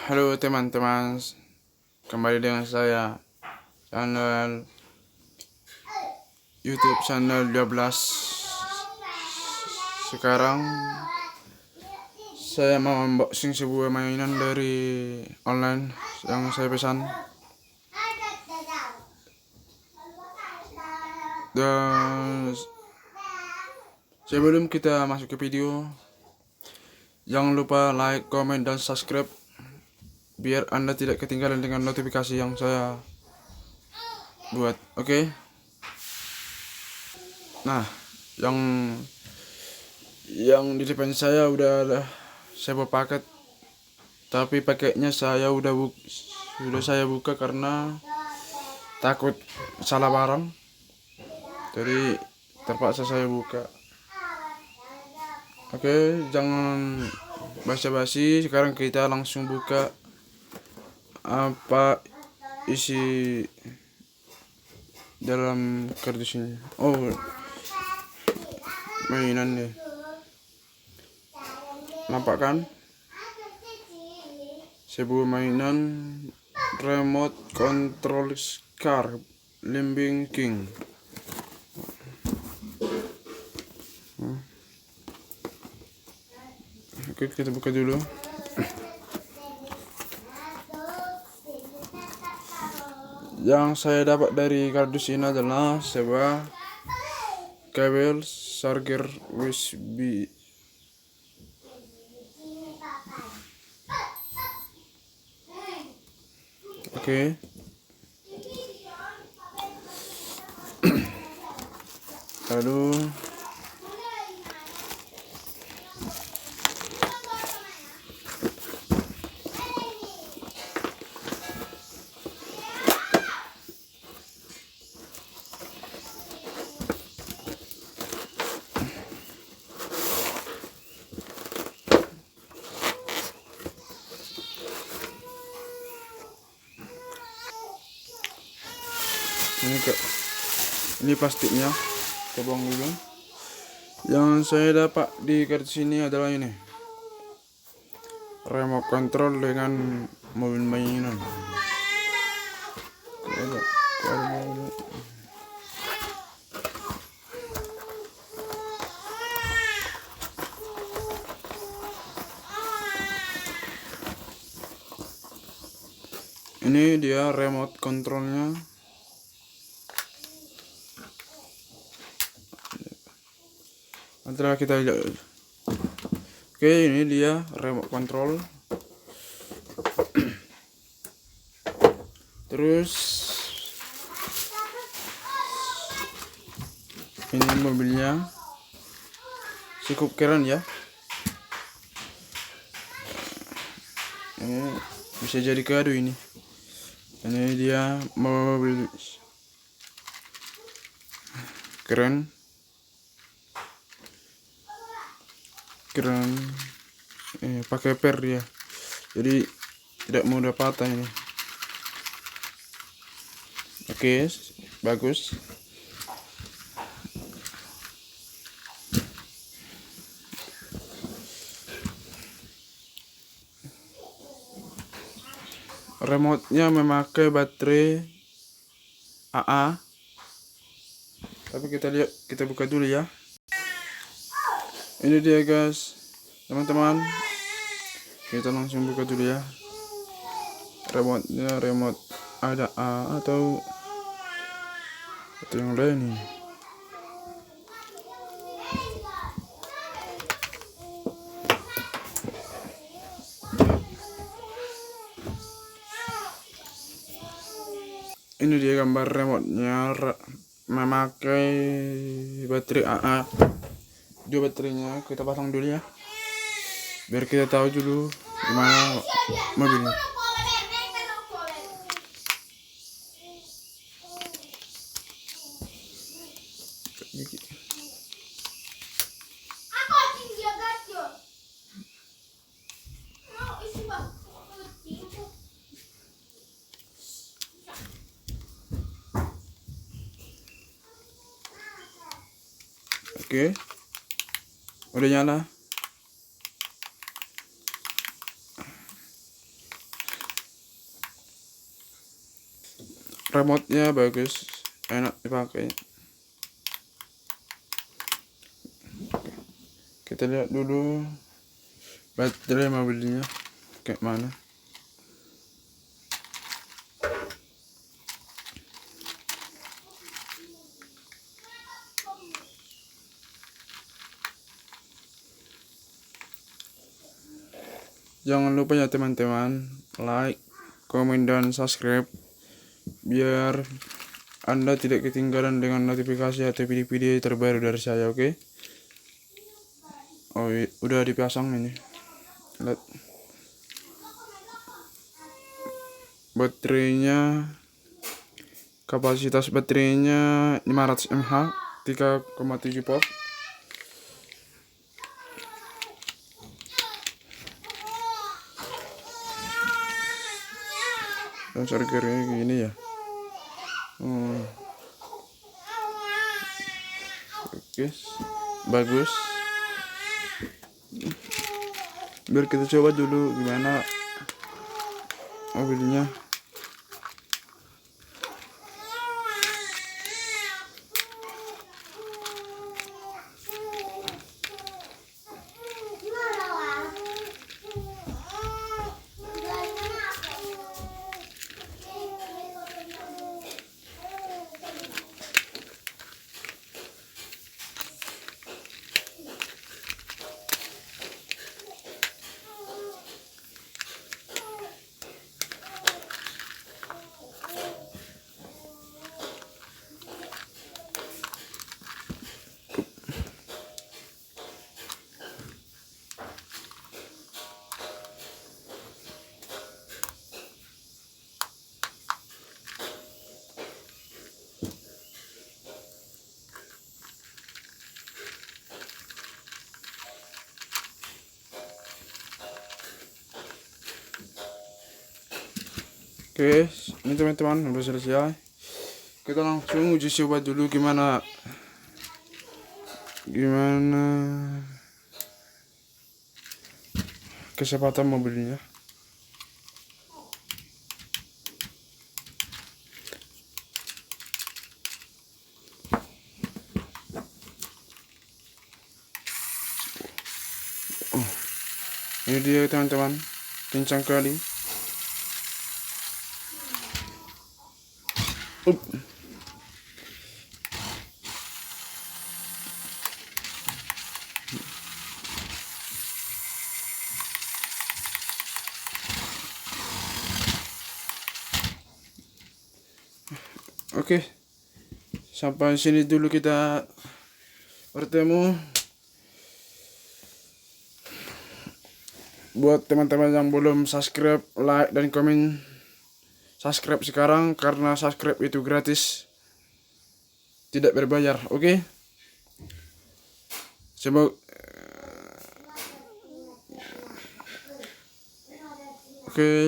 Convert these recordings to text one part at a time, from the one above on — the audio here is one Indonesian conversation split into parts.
Halo teman-teman, kembali dengan saya channel YouTube channel 12. Sekarang saya mau unboxing sebuah mainan dari online yang saya pesan. Dan sebelum kita masuk ke video, jangan lupa like, comment, dan subscribe biar Anda tidak ketinggalan dengan notifikasi yang saya buat. Oke? Nah, yang di depan saya udah ada sebuah paket, tapi paketnya sudah saya buka karena takut salah barang, jadi terpaksa saya buka. Oke, jangan basa-basi, sekarang kita langsung buka apa isi dalam kardus ini. Oh, mainan nih, nampak kan? Sebuah mainan remote control car Limbing King. Oke, kita buka dulu. Yang saya dapat dari kardus ini adalah sebuah kabel charger USB. Oke. Lalu ini plastiknya, kita buang dulu. Yang saya dapat di kardus ini adalah ini, remote control dengan mobil mainan. Ini dia remote controlnya. Setelah kita lihat, oke, ini dia remote control. Terus ini mobilnya, cukup keren ya. Ini bisa jadi kado ini. Ini dia mobil keren. Pakai per ya, jadi tidak mudah patah ini. Oke, bagus. Remote-nya memakai baterai AA, tapi kita buka dulu ya. Ini dia guys, teman-teman, kita langsung buka dulu ya. Remote ada A atau yang lain nih. Ini dia gambar remote-nya, memakai baterai AA. Dua baterainya kita pasang dulu ya, biar kita tahu dulu gimana mobilnya. Oke, udah nyala. remote-nya bagus, enak dipakai. Kita lihat dulu baterai mobilnya kayak mana. Jangan lupa ya teman-teman, like, komen, dan subscribe biar Anda tidak ketinggalan dengan notifikasi atau video-video terbaru dari saya, oke? Oh, udah dipasang ini. Lihat. Baterainya, kapasitas baterainya 500 mAh, 3,7 volt. Dan chargernya gini ya. Oke, bagus. Biar kita coba dulu gimana mobilnya. Oke, ini teman-teman udah selesai. Kita langsung uji coba dulu gimana kecepatan mobilnya. Ini dia teman-teman, kencang kali. Oke, sampai sini dulu kita bertemu. Buat teman-teman yang belum subscribe, like, dan komen, subscribe sekarang karena subscribe itu gratis, tidak berbayar. Oke, semoga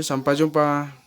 sampai jumpa.